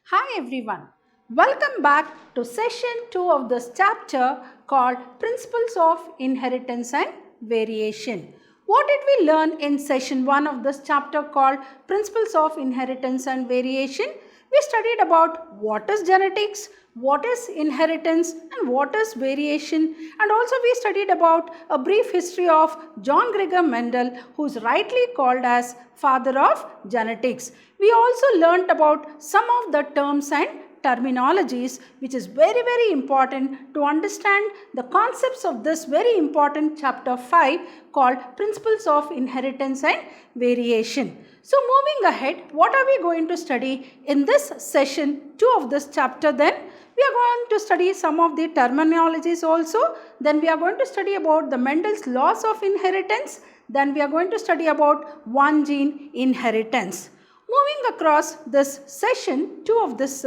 Hi everyone, welcome back to session 2 of this chapter called Principles of Inheritance and Variation. What did we learn in session 1 of this chapter called Principles of Inheritance and Variation? We studied about what is genetics, what is inheritance and what is variation, and also we studied about a brief history of John Gregor Mendel, who is rightly called as father of genetics. We also learnt about some of the terms and terminologies which is very important to understand the concepts of this very important chapter 5 called Principles of Inheritance and Variation. So moving ahead, what are we going to study in this session 2 of this chapter then? We are going to study some of the terminologies also. Then we are going to study about the Mendel's laws of inheritance. Then we are going to study about one gene inheritance. Moving across this session 2 of this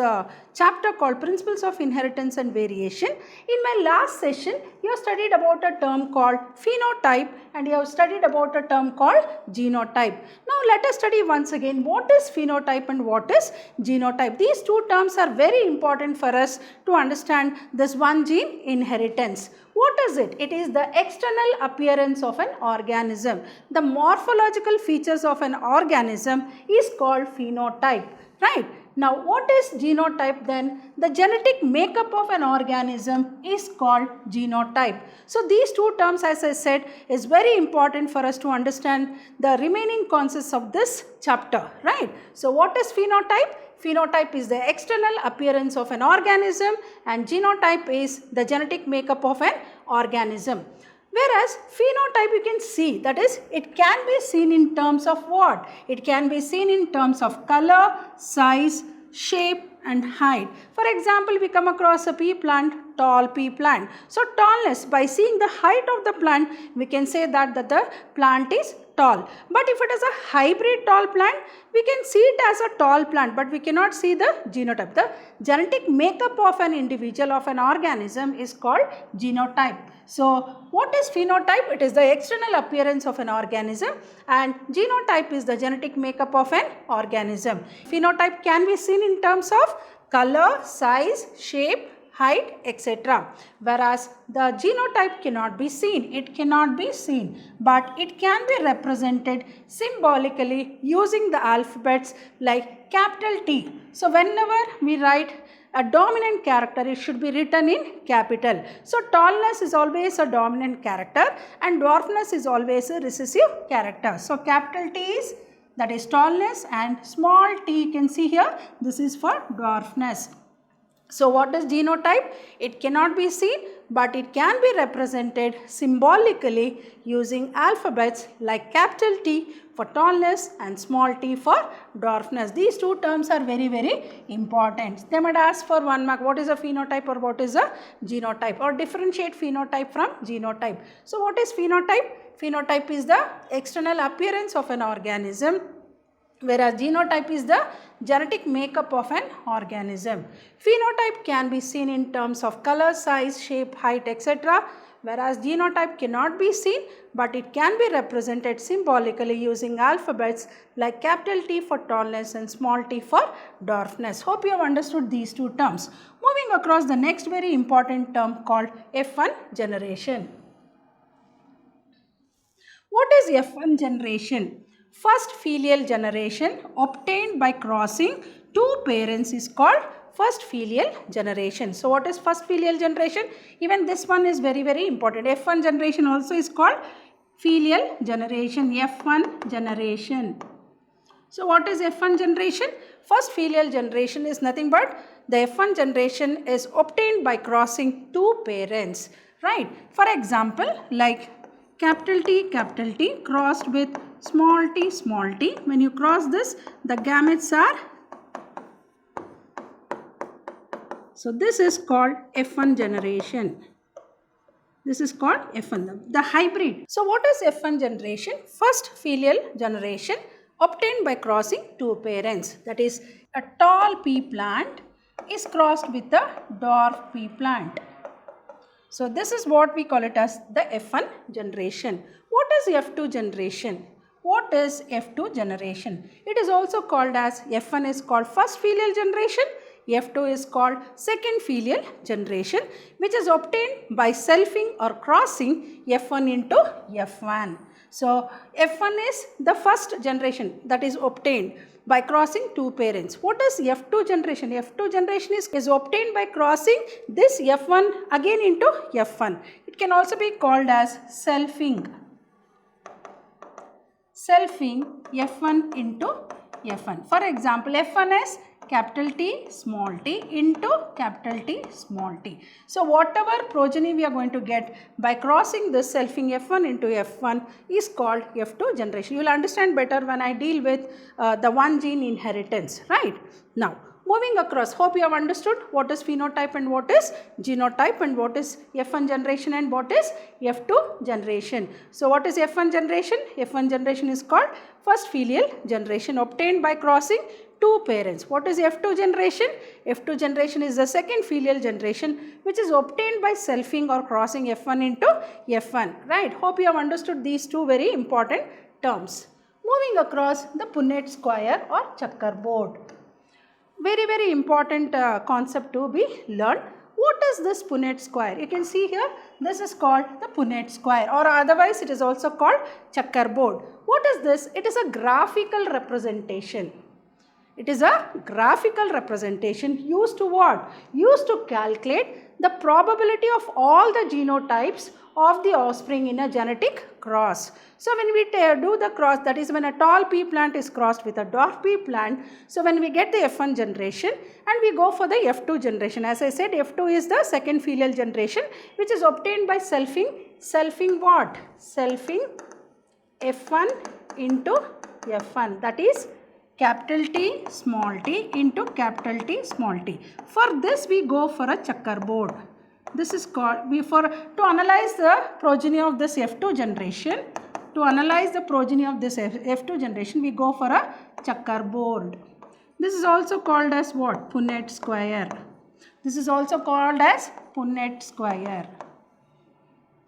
chapter called Principles of Inheritance and Variation. In my last session, you have studied about a term called phenotype and you have studied about a term called genotype. Now let us study once again what is phenotype and what is genotype. These two terms are very important for us to understand this one gene inheritance. What is it? It is the external appearance of an organism. The morphological features of an organism is called phenotype, right? Now, what is genotype then? The genetic makeup of an organism is called genotype. So, these two terms, as I said, is very important for us to understand the remaining concepts of this chapter, right? So, what is phenotype? Phenotype is the external appearance of an organism and genotype is the genetic makeup of an organism. Whereas phenotype you can see, that is, it can be seen in terms of what? It can be seen in terms of color, size, shape and height. For example, we come across a pea plant, tall pea plant. So tallness, by seeing the height of the plant, we can say that the plant is tall. But if it is a hybrid tall plant, we can see it as a tall plant, but we cannot see the genotype. The genetic makeup of an individual, of an organism is called genotype. So, what is phenotype? It is the external appearance of an organism and genotype is the genetic makeup of an organism. Phenotype can be seen in terms of color, size, shape, height, etc. Whereas the genotype cannot be seen. It cannot be seen, but it can be represented symbolically using the alphabets like capital T. So, whenever we write a dominant character, it should be written in capital. So, tallness is always a dominant character and dwarfness is always a recessive character. So, capital T is, that is tallness, and small t you can see here, this is for dwarfness. So, what is genotype? It cannot be seen, but it can be represented symbolically using alphabets like capital T for tallness and small t for dwarfness. These two terms are very important. They might ask for 1 mark, what is a phenotype or what is a genotype, or differentiate phenotype from genotype. So, what is phenotype? Phenotype is the external appearance of an organism, whereas genotype is the genetic makeup of an organism. Phenotype can be seen in terms of color, size, shape, height, etc. Whereas genotype cannot be seen, but it can be represented symbolically using alphabets like capital T for tallness and small t for dwarfness. Hope you have understood these two terms. Moving across the next very important term called F1 generation. What is F1 generation? First filial generation obtained by crossing two parents is called first filial generation. So, what is first filial generation? Even this one is very important. F1 generation also is called filial generation, F1 generation. So, what is F1 generation? First filial generation is nothing but the F1 generation is obtained by crossing two parents, right? For example, like capital T crossed with small t. When you cross this, the gametes are, so this is called F1 generation. This is called F1, the hybrid. So what is F1 generation? First filial generation obtained by crossing two parents. That is, a tall pea plant is crossed with a dwarf pea plant. So this is what we call it as the F1 generation. What is F2 generation? What is F2 generation? It is also called as, F1 is called first filial generation, F2 is called second filial generation, which is obtained by selfing or crossing F1 into F1. So, F1 is the first generation that is obtained by crossing two parents. What is F2 generation? F2 generation is obtained by crossing this F1 again into F1. It can also be called as selfing. Selfing F1 into F1. For example, F1 is capital T small t into capital T small t. So, whatever progeny we are going to get by crossing this selfing F1 into F1 is called F2 generation. You will understand better when I deal with the one gene inheritance, right? Now, moving across, hope you have understood what is phenotype and what is genotype and what is F1 generation and what is F2 generation. So, what is F1 generation? F1 generation is called first filial generation obtained by crossing two parents. What is F2 generation? F2 generation is the second filial generation which is obtained by selfing or crossing F1 into F1, right? Hope you have understood these two very important terms. Moving across, the Punnett square or checkerboard. Very important concept to be learned. What is this Punnett square? You can see here, this is called the Punnett square, or otherwise it is also called checkerboard. What is this? It is a graphical representation. It is a graphical representation used to what? Used to calculate the probability of all the genotypes of the offspring in a genetic cross. So, when we do the cross, that is when a tall pea plant is crossed with a dwarf pea plant, so when we get the F1 generation and we go for the F2 generation. As I said, F2 is the second filial generation which is obtained by selfing what? Selfing F1 into F1, that is capital T small t into capital T small t. For this we go for a checkerboard. This is called, to analyze the progeny of this F2 generation, F2 generation we go for a checkerboard. This is also called as what? Punnett square. This is also called as Punnett square.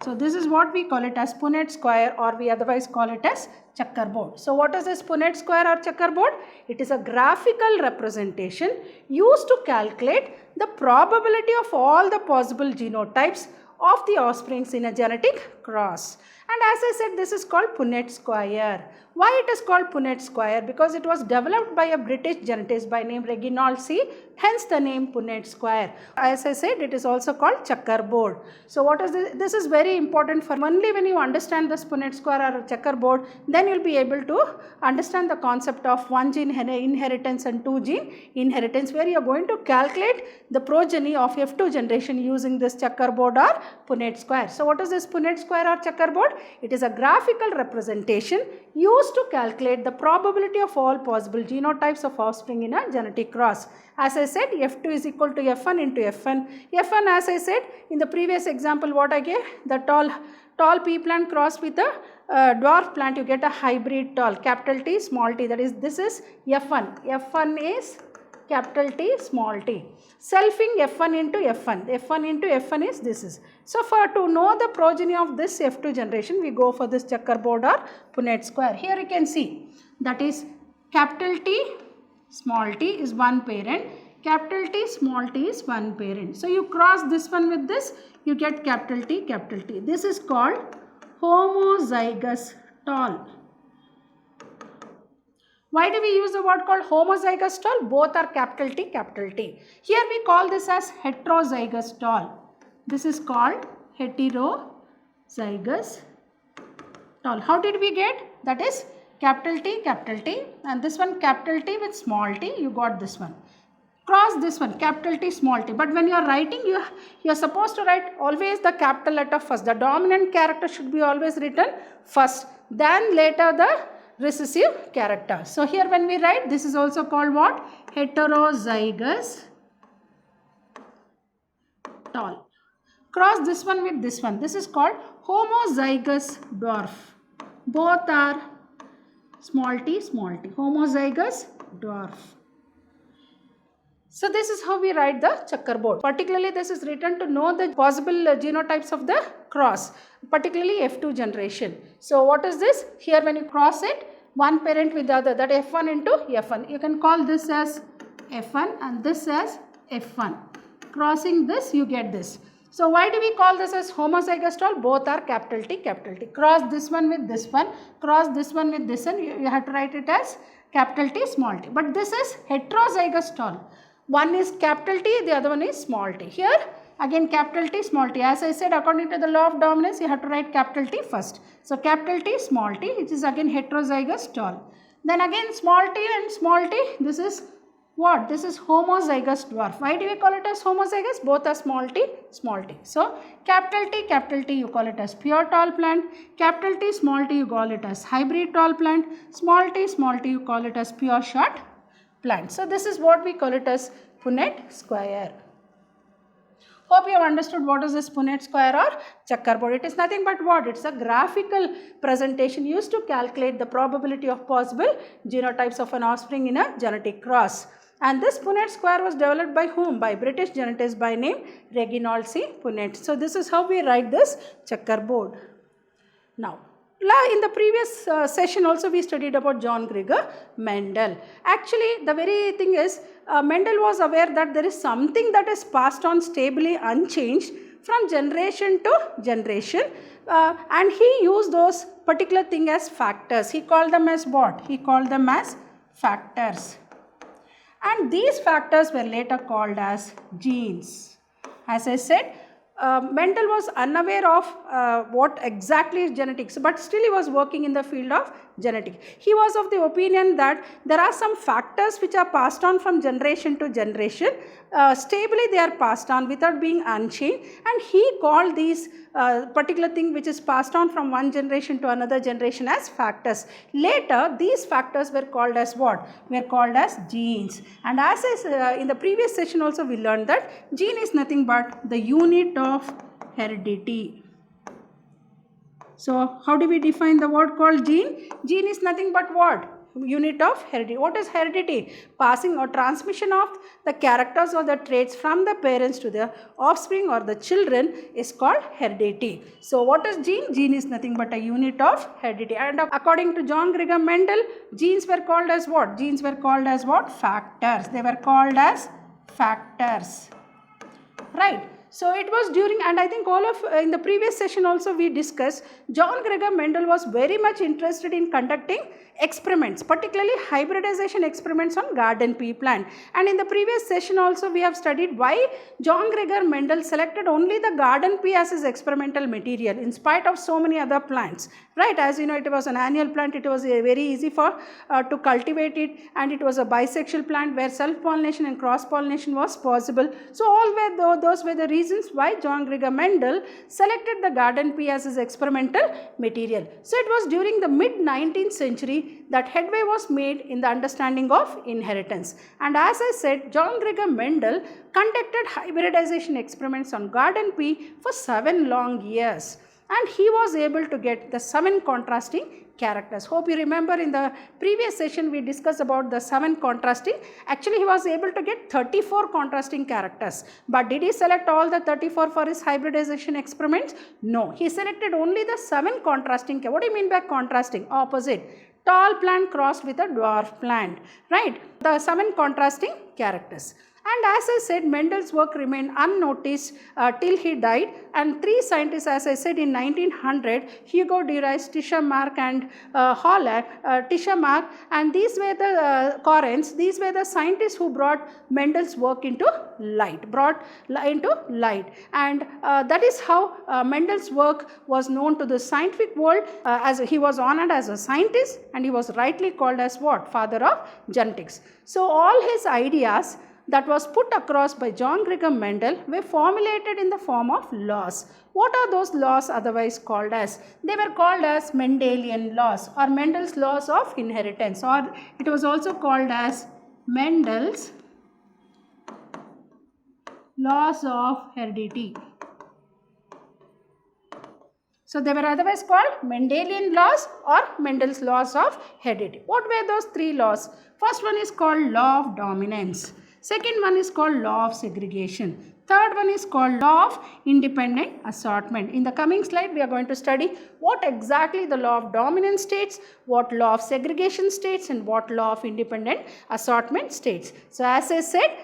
So, this is what we call it as Punnett square, or we otherwise call it as checkerboard. So, what is this Punnett square or checkerboard? It is a graphical representation used to calculate the probability of all the possible genotypes of the offsprings in a genetic cross. And as I said, this is called Punnett square. Why it is called Punnett square? Because it was developed by a British genetist by name Reginald C. Hence the name Punnett square. As I said, it is also called checkerboard. So what is this? This is very important for only when you understand this Punnett square or checkerboard, then you will be able to understand the concept of one gene inheritance and two gene inheritance, where you are going to calculate the progeny of F2 generation using this checkerboard or Punnett square. So what is this Punnett square or checkerboard? It is a graphical representation used to calculate the probability of all possible genotypes of offspring in a genetic cross. As I said, F2 is equal to F1 into F1. F1, as I said in the previous example what I gave, the tall pea plant crossed with a dwarf plant, you get a hybrid tall, capital T small t, that is this is F1. F1 is capital T small t. Selfing F1 into F1. F1 into F1 is this is. So, to know the progeny of this F2 generation, we go for this checkerboard or Punnett square. Here you can see, that is capital T small t is one parent, capital T small t is one parent. So, you cross this one with this, you get capital T, capital T. This is called homozygous tall. Why do we use the word called homozygous tall? Both are capital T, capital T. Here we call this as heterozygous tall. This is called heterozygous tall. How did we get? That is capital T, and this one capital T with small t, you got this one. Cross this one, capital T, small t. But when you are writing, you are supposed to write always the capital letter first. The dominant character should be always written first, then later the recessive character. So, here when we write, this is also called what? Heterozygous tall. Cross this one with this one. This is called homozygous dwarf. Both are small t, homozygous dwarf. So, this is how we write the checkerboard. Particularly, this is written to know the possible genotypes of the cross, particularly F2 generation. So, what is this? Here when you cross it, one parent with the other, that F1 into F1. You can call this as F1 and this as F1. Crossing this, you get this. So why do we call this as homozygous tall? Both are capital T, capital T. Cross this one with this one, cross this one with this one. You have to write it as capital T, small t. But this is heterozygous tall. One is capital T, the other one is small t. Here again capital T, small t. As I said, according to the law of dominance, you have to write capital T first. So capital T, small t, which is again heterozygous tall. Then again small t and small t, this is what? This is homozygous dwarf. Why do we call it as homozygous? Both are small t, small t. So capital T you call it as pure tall plant. Capital T, small t you call it as hybrid tall plant. Small t you call it as pure short plant. So this is what we call it as Punnett square. Hope you have understood what is this Punnett square or checkerboard. It is nothing but what? It's a graphical presentation used to calculate the probability of possible genotypes of an offspring in a genetic cross. And this Punnett square was developed by whom? By British genetist by name Reginald C. Punnett. So this is how we write this checkerboard. Now, in the previous session also we studied about John Gregor Mendel. Actually, the very thing is, Mendel was aware that there is something that is passed on stably unchanged from generation to generation, and he used those particular thing as factors. He called them as what? He called them as factors. And these factors were later called as genes. As I said, Mendel was unaware of what exactly is genetics, but still he was working in the field of genetics. He was of the opinion that there are some factors which are passed on from generation to generation. Stably they are passed on without being unchanged, and he called these particular thing which is passed on from one generation to another generation as factors. Later these factors were called as what? Were called as genes. And as in the previous session also we learned that gene is nothing but the unit of heredity. So how do we define the word called gene? Gene is nothing but what? Unit of heredity. What is heredity? Passing or transmission of the characters or the traits from the parents to the offspring or the children is called heredity. So what is gene? Gene is nothing but a unit of heredity. And according to John Gregor Mendel, genes were called as what? Genes were called as what? Factors. They were called as factors. Right. So it was during, and I think all of in the previous session also we discussed, John Gregor Mendel was very much interested in conducting experiments, particularly hybridization experiments on garden pea plant. And in the previous session also we have studied why John Gregor Mendel selected only the garden pea as his experimental material in spite of so many other plants. Right, as you know, it was an annual plant, it was very easy for to cultivate it, and it was a bisexual plant where self-pollination and cross-pollination was possible. So all those were the reasons why John Gregor Mendel selected the garden pea as his experimental material. So it was during the mid-19th century that headway was made in the understanding of inheritance. And as I said, John Gregor Mendel conducted hybridization experiments on garden pea for 7 long years. And he was able to get the 7 contrasting characters. Hope you remember in the previous session we discussed about the 7 contrasting. Actually he was able to get 34 contrasting characters. But did he select all the 34 for his hybridization experiments? No. He selected only the 7 contrasting. What do you mean by contrasting? Opposite. Tall plant crossed with a dwarf plant. Right. The 7 contrasting characters. And as I said, Mendel's work remained unnoticed till he died, and 3 scientists, as I said, in 1900, Hugo de Vries, Tisha Mark and Tisha Mark, and these were the Correns, these were the scientists who brought Mendel's work into light, and that is how Mendel's work was known to the scientific world, as he was honored as a scientist, and he was rightly called as what? Father of genetics. So all his ideas that was put across by John Gregor Mendel were formulated in the form of laws. What are those laws otherwise called as? They were called as Mendelian laws or Mendel's laws of inheritance, or it was also called as Mendel's laws of heredity. So they were otherwise called Mendelian laws or Mendel's laws of heredity. What were those 3 laws? First one is called law of dominance. Second one is called law of segregation. Third one is called law of independent assortment. In the coming slide, we are going to study what exactly the law of dominance states, what law of segregation states, and what law of independent assortment states. So as I said,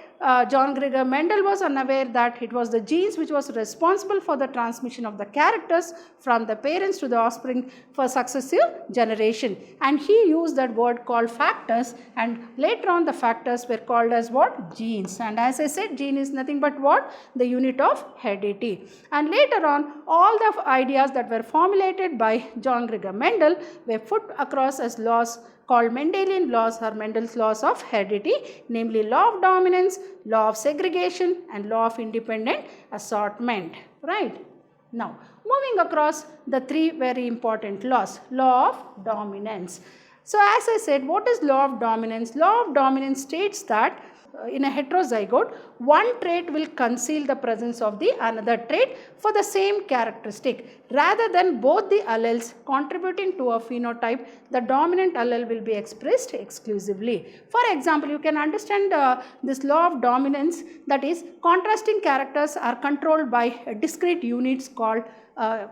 John Gregor Mendel was unaware that it was the genes which was responsible for the transmission of the characters from the parents to the offspring for successive generation, and he used that word called factors, and later on the factors were called as what? Genes. And as I said, gene is nothing but what? The unit of heredity. And later on, all the ideas that were formulated by John Gregor Mendel were put across as laws called Mendelian laws or Mendel's laws of heredity, namely law of dominance, law of segregation, and law of independent assortment. Right? Now, moving across the three very important laws. Law of dominance. So, as I said, what is law of dominance? Law of dominance states that in a heterozygote, one trait will conceal the presence of the another trait for the same characteristic. Rather than both the alleles contributing to a phenotype, the dominant allele will be expressed exclusively. For example, you can understand this law of dominance, that is, contrasting characters are controlled by discrete units called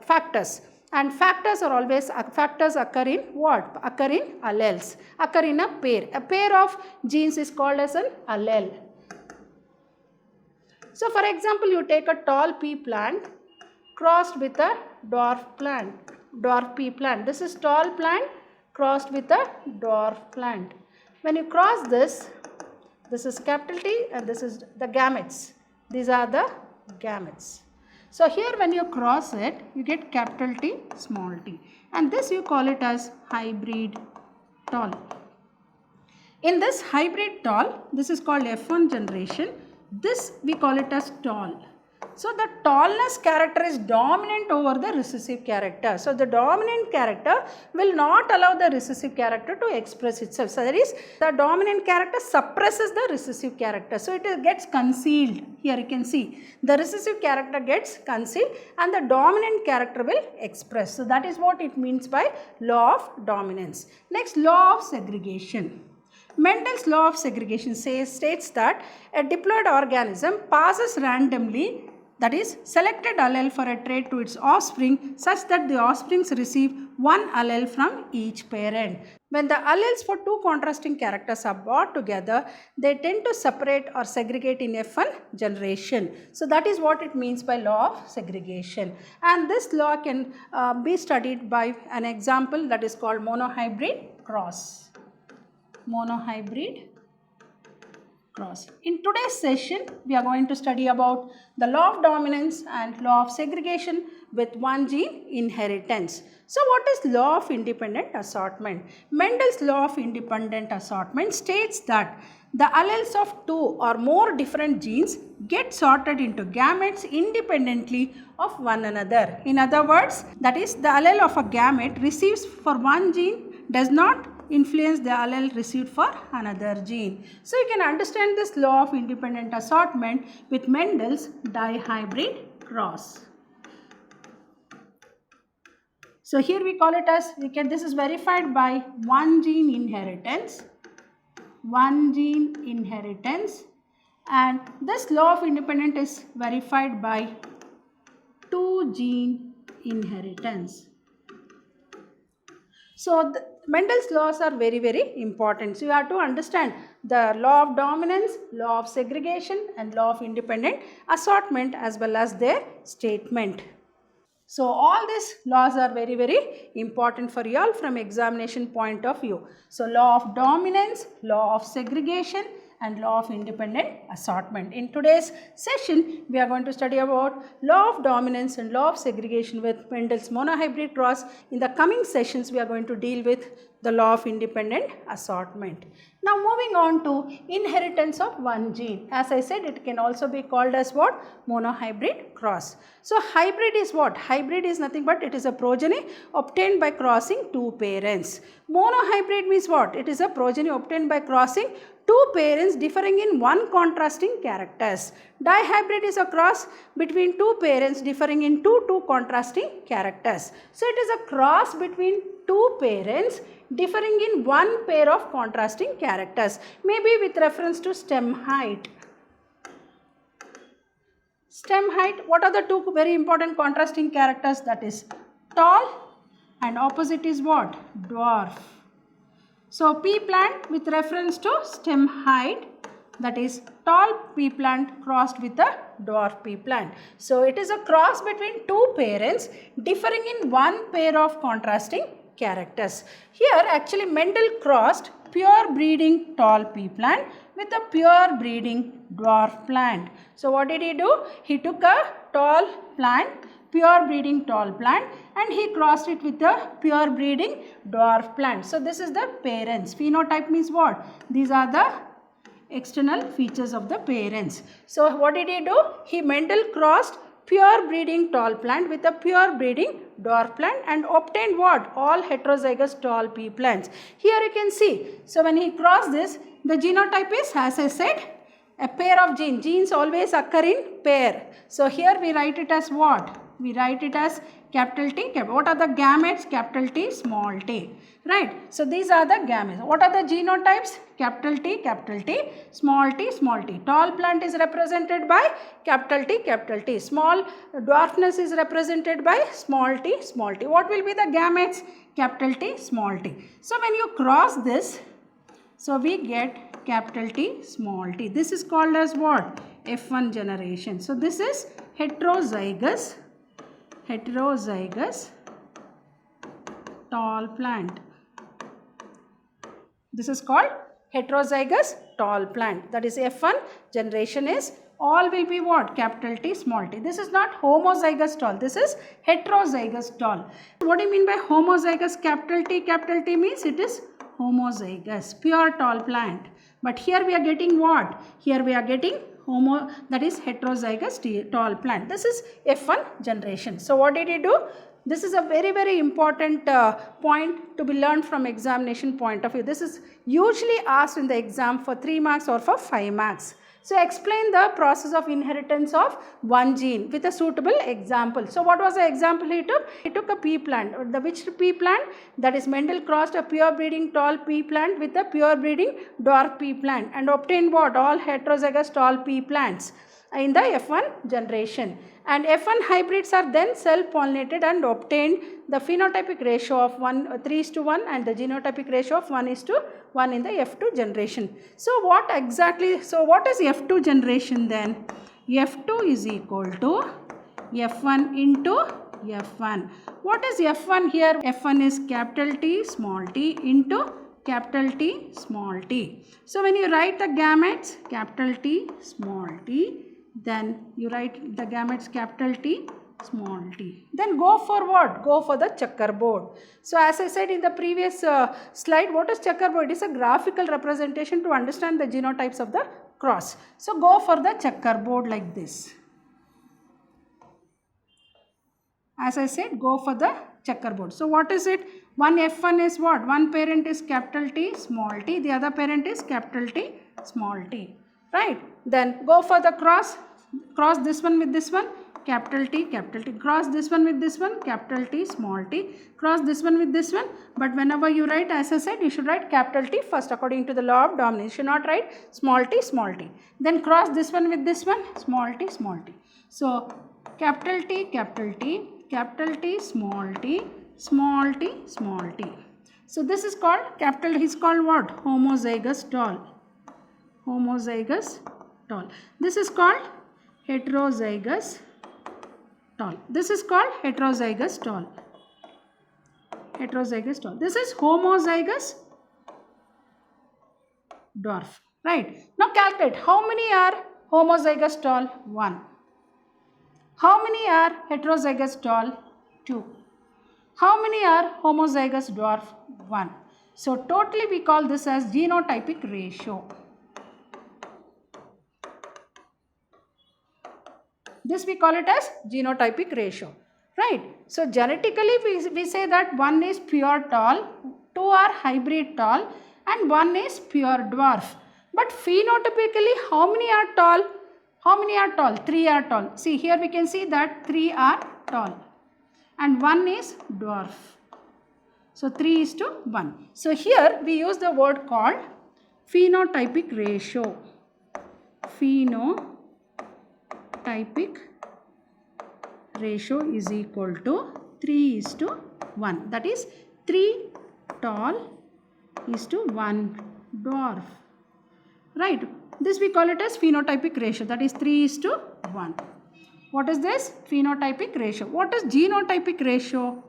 factors. And factors are always, factors occur in what? Occur in alleles, occur in a pair. A pair of genes is called as an allele. So, for example, you take a tall pea plant crossed with a dwarf plant, dwarf pea plant. This is tall plant crossed with a dwarf plant. When you cross this is capital T and this is the gametes. These are the gametes. So, here when you cross it, you get capital T, small t, and this you call it as hybrid tall. In this hybrid tall, this is called F1 generation, this we call it as tall. So, the tallness character is dominant over the recessive character. So, the dominant character will not allow the recessive character to express itself. So, that is, the dominant character suppresses the recessive character. So, it gets concealed. Here you can see the recessive character gets concealed and the dominant character will express. So, that is what it means by law of dominance. Next, law of segregation. Mendel's law of segregation states that a diploid organism passes randomly, that is, selected allele for a trait to its offspring such that the offsprings receive one allele from each parent. When the alleles for two contrasting characters are brought together, they tend to separate or segregate in F1 generation. So, that is what it means by law of segregation. And this law can be studied by an example that is called monohybrid cross. Monohybrid cross. In today's session, we are going to study about the law of dominance and law of segregation with one gene inheritance. So, what is law of independent assortment? Mendel's law of independent assortment states that the alleles of two or more different genes get sorted into gametes independently of one another. In other words, that is, the allele of a gamete receives for one gene does not influence the allele received for another gene. So, you can understand this law of independent assortment with Mendel's dihybrid cross. So, here we call it as, this is verified by one gene inheritance, and this law of independence is verified by two gene inheritance. So, Mendel's laws are very, very important. So, you have to understand the law of dominance, law of segregation and law of independent assortment as well as their statement. So, all these laws are very, very important for you all from examination point of view. So, law of dominance, law of segregation and law of independent assortment. In today's session, we are going to study about law of dominance and law of segregation with Mendel's monohybrid cross. In the coming sessions, we are going to deal with the law of independent assortment. Now, moving on to inheritance of one gene. As I said, it can also be called as what? Monohybrid cross. So, hybrid is what? Hybrid is nothing but it is a progeny obtained by crossing two parents. Monohybrid means what? It is a progeny obtained by crossing two parents differing in one contrasting characters. Dihybrid is a cross between two parents differing in two contrasting characters. So, it is a cross between two parents differing in one pair of contrasting characters, maybe with reference to stem height. Stem height, what are the two very important contrasting characters? That is tall and opposite is what? Dwarf. So, pea plant with reference to stem height that is tall pea plant crossed with a dwarf pea plant. So it is a cross between two parents differing in one pair of contrasting characters. Here actually Mendel crossed pure breeding tall pea plant with a pure breeding dwarf plant. So what did he do? He took a tall plant, pure breeding tall plant, and he crossed it with a pure breeding dwarf plant. So this is the parents. Phenotype means what? These are the external features of the parents. So what did he do? He Mendel crossed pure breeding tall plant with a pure breeding dwarf plant and obtained what? All heterozygous tall pea plants. Here you can see. So when he crossed this, the genotype is, as I said, a pair of genes. Genes always occur in pair. So here we write it as what? We write it as capital T. What are the gametes? Capital T, small t. Right. So these are the gametes. What are the genotypes? Capital T, small t, small t. Tall plant is represented by capital T. Small dwarfness is represented by small t, small t. What will be the gametes? Capital T, small t. So when you cross this, so we get capital T, small t. This is called as what? F1 generation. So this is heterozygous tall plant. This is called heterozygous tall plant. That is F1 generation is all will be what? Capital T, small t. This is not homozygous tall. This is heterozygous tall. What do you mean by homozygous? Capital T means it is homozygous, pure tall plant. But here we are getting what? Here we are getting that is heterozygous tall plant. This is F1 generation. So what did he do? This is a very, very important point to be learned from examination point of view. This is usually asked in the exam for 3 marks or for 5 marks. So explain the process of inheritance of one gene with a suitable example. So what was the example he took? He took a pea plant. The which pea plant? That is Mendel crossed a pure breeding tall pea plant with a pure breeding dwarf pea plant and obtained what? All heterozygous tall pea plants in the F1 generation. And F1 hybrids are then self-pollinated and obtained the phenotypic ratio of 3:1 and the genotypic ratio of 1:1 in the F2 generation. So what exactly, so what is F2 generation then? F2 is equal to F1 into F1. What is F1 here? F1 is capital T small t into capital T small t. So when you write the gametes capital T small t, then you write the gametes capital T small t. Then go for what? Go for the checkerboard. So as I said in the previous slide, what is checkerboard? It is a graphical representation to understand the genotypes of the cross. So go for the checkerboard like this. As I said, go for the checkerboard. So what is it? One F1 is what? One parent is capital T small t. The other parent is capital T small t. Right? Then go for the cross. Cross this one with this one. Capital T, cross this one with this one, capital T, small t, cross this one with this one. But whenever you write, as I said, you should write capital T first according to the law of dominance. You should not write small t, small t. Then cross this one with this one, small t, small t. So capital T, capital T, small t, small t, small t. So this is called capital, is called what? Homozygous tall. Homozygous tall. This is called heterozygous tall. This is called heterozygous tall. Heterozygous tall. This is homozygous dwarf. Right. Now calculate how many are homozygous tall? 1. How many are heterozygous tall? 2. How many are homozygous dwarf? 1. So totally we call this as genotypic ratio. This we call it as genotypic ratio, right? So genetically we say that 1 is pure tall, 2 are hybrid tall and 1 is pure dwarf. But phenotypically how many are tall? How many are tall? 3 are tall. See here we can see that 3 are tall and 1 is dwarf. So 3:1. So here we use the word called phenotypic ratio. Phenotypic ratio is equal to 3:1. That is 3 tall is to 1 dwarf. Right. This we call it as phenotypic ratio, that is 3:1. What is this? Phenotypic ratio. What is genotypic ratio?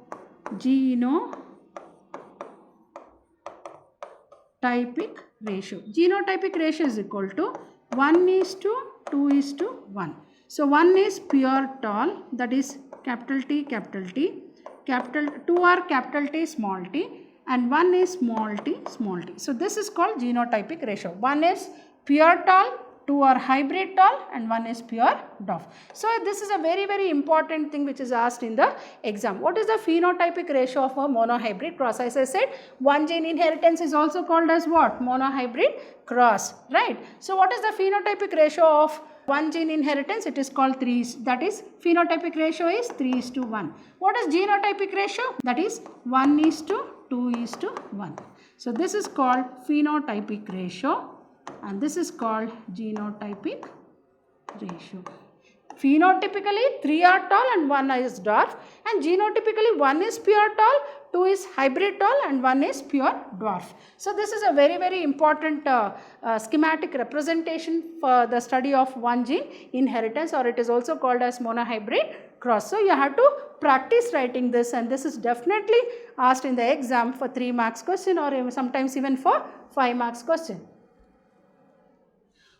Genotypic ratio. Genotypic ratio is equal to 1:2:1. So 1 is pure tall, that is capital T, capital 2 are capital T, small t, and 1 is small t, small t. So this is called genotypic ratio. 1 is pure tall, 2 are hybrid tall, and 1 is pure dwarf. So this is a very, very important thing which is asked in the exam. What is the phenotypic ratio of a monohybrid cross? As I said, one gene inheritance is also called as what? Monohybrid cross, right? So what is the phenotypic ratio of one gene inheritance? It is called 3, that is phenotypic ratio is 3:1. What is genotypic ratio? That is 1:2:1. So this is called phenotypic ratio, and this is called genotypic ratio. Phenotypically 3 are tall and 1 is dwarf, and genotypically 1 is pure tall, 2 is hybrid tall, and 1 is pure dwarf. So this is a very, very important schematic representation for the study of one gene inheritance, or it is also called as monohybrid cross. So you have to practice writing this, and this is definitely asked in the exam for 3 marks question, or sometimes even for 5 marks question.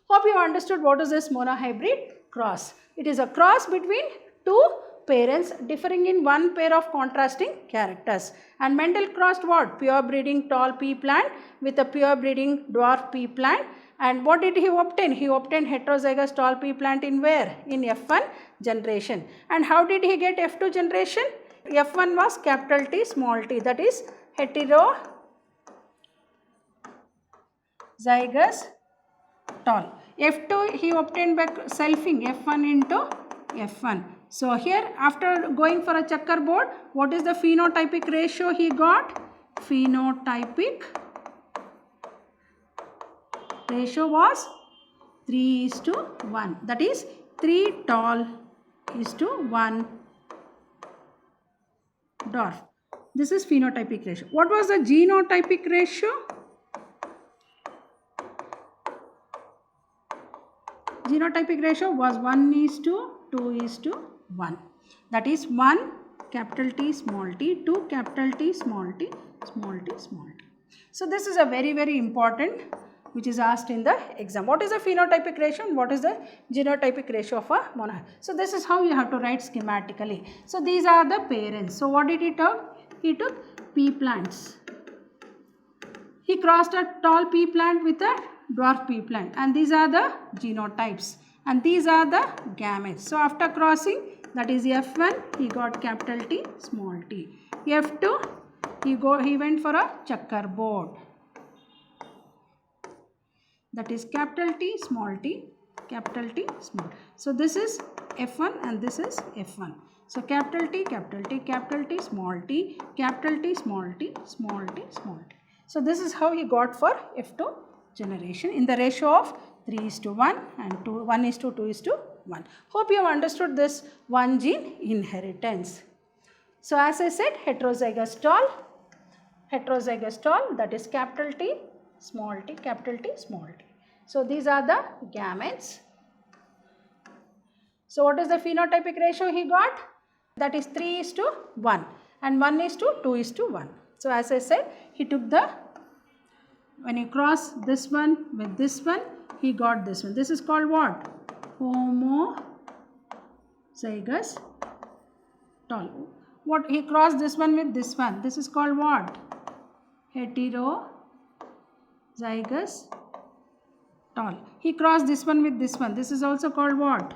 Hope you understood what is this monohybrid cross. It is a cross between two parents differing in one pair of contrasting characters. And Mendel crossed what? Pure breeding tall pea plant with a pure breeding dwarf pea plant. And what did he obtain? He obtained heterozygous tall pea plant in where? In F1 generation. And how did he get F2 generation? F1 was capital T, small t, that is heterozygous tall. F2 he obtained by selfing F1 into F1. So here after going for a checkerboard, what is the phenotypic ratio he got? Phenotypic ratio was 3:1. That is 3 tall is to 1 dwarf. This is phenotypic ratio. What was the genotypic ratio? Genotypic ratio was 1:2:1. That is 1 capital T small t, 2 capital T small t, small t, small t. So this is a very, very important which is asked in the exam. What is the phenotypic ratio and what is the genotypic ratio of a monohybrid? So this is how you have to write schematically. So these are the parents. So what did he took? He took pea plants. He crossed a tall pea plant with a dwarf pea plant, and these are the genotypes, and these are the gametes. So after crossing, that is F1, he got capital T, small t. F2, he went for a checkerboard. That is capital T, small t, capital T, small. So this is F1 and this is F1. So capital T, capital T, capital T, small t, capital T, small t, small t, small t. So this is how he got for F2 generation in the ratio of 3:1 and 1:2:1. Hope you have understood this one gene inheritance. So as I said, heterozygous tall, that is capital T, small t, capital T, small t. So these are the gametes. So what is the phenotypic ratio he got? That is 3:1 and 1:2:1. So as I said, he took when you cross this one with this one, he got this one. This is called what? Homozygous tall. What he crossed this one with this one. This is called what? Heterozygous tall. He crossed this one with this one. This is also called what?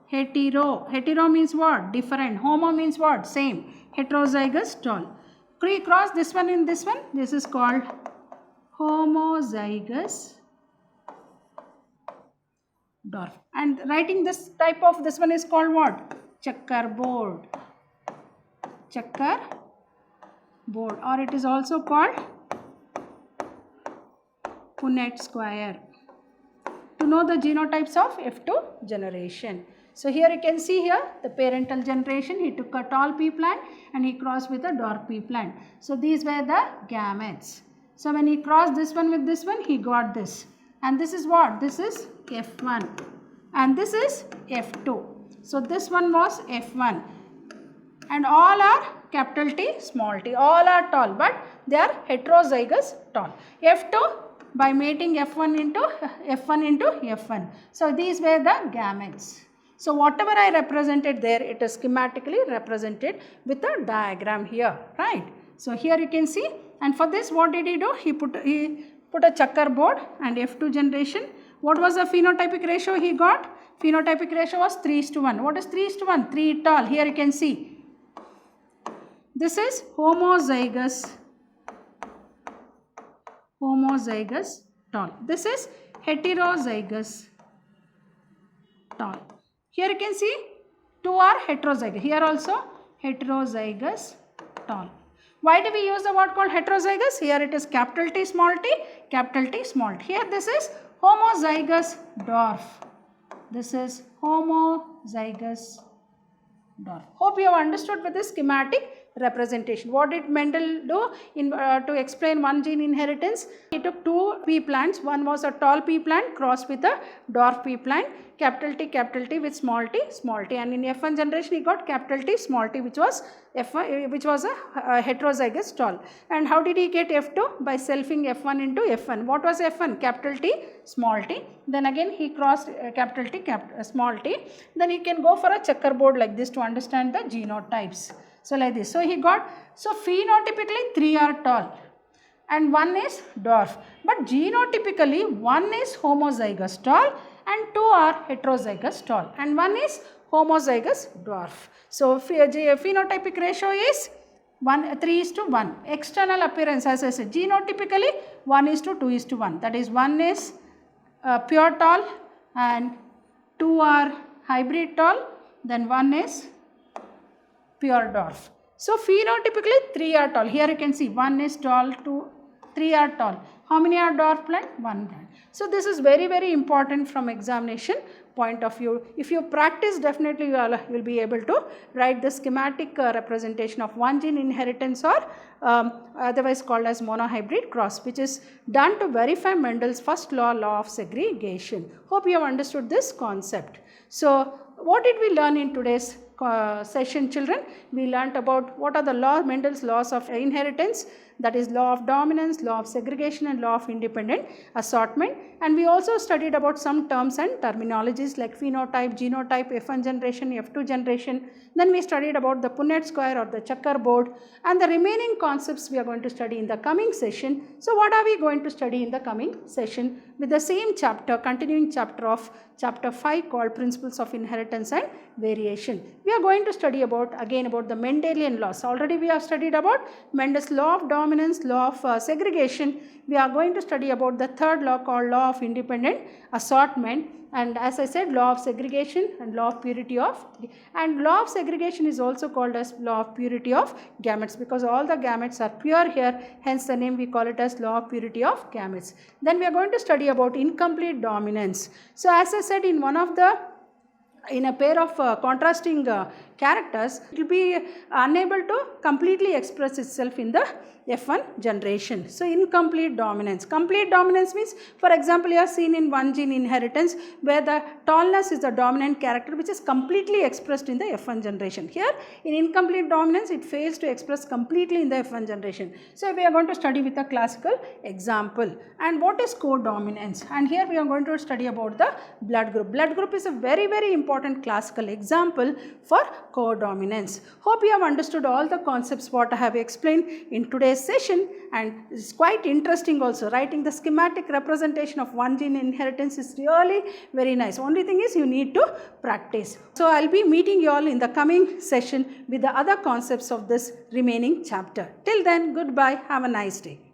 Hetero. Hetero means what? Different. Homo means what? Same. Heterozygous tall. He crossed this one in this one. This is called homozygous dwarf. And writing this type of this one is called what? Checkerboard. Checkerboard, or it is also called Punnett square. To know the genotypes of F2 generation. So here you can see here the parental generation. He took a tall pea plant and he crossed with a dwarf pea plant. So these were the gametes. So when he crossed this one with this one, he got this. and this is what? This is F1 and this is F2. So this one was F1 and all are capital T, small t, all are tall, but they are heterozygous tall. F2 by mating F1 into F1. So these were the gametes. So whatever I represented there, it is schematically represented with a diagram here, right? So here you can see, and for this what did he do? He put a checkerboard and F2 generation. What was the phenotypic ratio he got? Phenotypic ratio was 3:1. What is 3:1? 3 tall. Here you can see. This is homozygous tall. This is heterozygous tall. Here you can see 2 are heterozygous. Here also heterozygous tall. Why do we use the word called heterozygous? Here it is capital T, small t, capital T, small t. Here this is homozygous dwarf. This is homozygous dwarf. Hope you have understood with this schematic representation. What did Mendel do in to explain one gene inheritance? He took 2 pea plants. One was a tall pea plant crossed with a dwarf pea plant, capital T with small t, and in F1 generation he got capital T, small t, which was F1, which was a heterozygous tall. And how did he get F2? By selfing F1 into F1. What was F1? Capital T, small t. Then again he crossed capital T, small t. Then he can go for a checkerboard like this to understand the genotypes. So like this. So he got, so phenotypically 3 are tall and 1 is dwarf. But genotypically 1 is homozygous tall and 2 are heterozygous tall and 1 is homozygous dwarf. So phenotypic ratio is 3:1. External appearance, as I said, genotypically 1:2:1. That is 1 is pure tall and 2 are hybrid tall, then 1 is pure dwarf. So phenotypically 3 are tall. Here you can see 1 is tall, 3 are tall. How many are dwarf plant? 1 plant. So this is very, very important from examination point of view. If you practice, definitely you will be able to write the schematic representation of one gene inheritance, or otherwise called as monohybrid cross, which is done to verify Mendel's first law, law of segregation. Hope you have understood this concept. So what did we learn in today's session, children? We learnt about what are the Mendel's laws of inheritance, that is law of dominance, law of segregation and law of independent assortment. And we also studied about some terms and terminologies like phenotype, genotype, F1 generation, F2 generation. Then we studied about the Punnett square or the checkerboard, and the remaining concepts we are going to study in the coming session. So what are we going to study in the coming session with the same chapter, continuing chapter of chapter 5 called Principles of Inheritance and Variation. We are going to study again about the Mendelian laws. Already we have studied about Mendel's law of dominance, law of segregation. We are going to study about the third law called law of independent assortment, and as I said, law of segregation and law of purity of, and law of segregation is also called as law of purity of gametes, because all the gametes are pure here, hence the name we call it as law of purity of gametes. Then we are going to study about incomplete dominance. So as I said, in a pair of contrasting characters, it will be unable to completely express itself in the F1 generation. So incomplete dominance. Complete dominance means, for example, you have seen in one gene inheritance where the tallness is the dominant character which is completely expressed in the F1 generation. Here in incomplete dominance, it fails to express completely in the F1 generation. So we are going to study with a classical example. And what is codominance? And here we are going to study about the blood group. Blood group is a very, very important classical example for codominance. Hope you have understood all the concepts what I have explained in today's session, and it's quite interesting also. Writing the schematic representation of one gene inheritance is really very nice. Only thing is you need to practice. So I'll be meeting you all in the coming session with the other concepts of this remaining chapter. Till then, goodbye. Have a nice day.